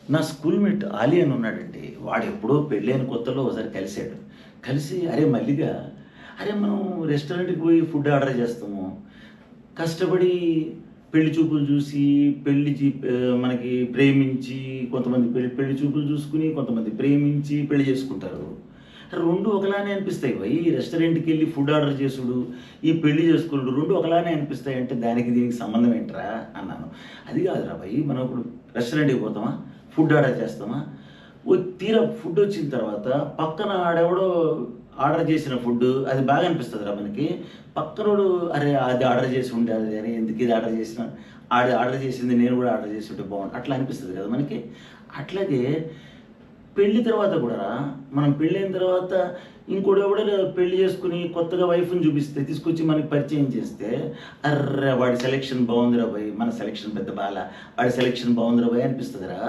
నా స్కూల్‌మేట్ ఆలీ అని ఉన్నాడండి. వాడెప్పుడో పెళ్ళైన కొత్తలో ఒకసారి కలిసాడు. కలిసి "అరే మల్లిగా, అరే మనం రెస్టారెంట్‌కి పోయి ఫుడ్ ఆర్డర్ చేస్తాము. కష్టపడి పెళ్లి చూపులు చూసి, మనకి ప్రేమించి కొంతమంది పెళ్లి చూపులు చూసుకొని, కొంతమంది ప్రేమించి పెళ్లి చేసుకుంటారు. 2 ఒకలానే అనిపిస్తాయి భయ్. రెస్టారెంట్‌కెళ్ళి ఫుడ్ ఆర్డర్ చేసుడు, ఈ పెళ్లి చేసుకునుడు 2 ఒకలానే అనిపిస్తాయంటే దానికి దీనికి సంబంధం ఏంట్రా అన్నాను. అది కాదురా భయ్, మనం ఇప్పుడు రెస్టారెంట్‌కి పోతామా? ఫుడ్ ఆర్డర్ చేస్తామా? తీరా ఫుడ్ వచ్చిన తర్వాత పక్కన ఆడెవడో ఆర్డర్ చేసిన ఫుడ్డు అది బాగా అనిపిస్తదిరా మనకి. పక్కనోడు అరే! అది ఆర్డర్ చేసి ఉండాలి. అరే! ఎందుకు ఇది ఆర్డర్ చేసినా? ఆడు ఆర్డర్ చేసింది నేను కూడా ఆర్డర్ చేసుంటే బావుండు. అట్లా అనిపిస్తది కదా మనకి. అట్లాగే పెళ్లి తర్వాత కూడారా, మనం పెళ్ళైన తర్వాత ఇంకోడెవడో పెళ్లి చేసుకొని కొత్తగా వైఫ్‌ని చూపిస్తే, తీసుకొచ్చి మనకి పరిచయం చేస్తే, అర్రె! వాడి సెలక్షన్ బావుందిరా భయ్! మన సెలక్షన్ పెద్ద బాల. వాడి సెలక్షన్ బావుందిరా భయ్ అనిపిస్తదిరా.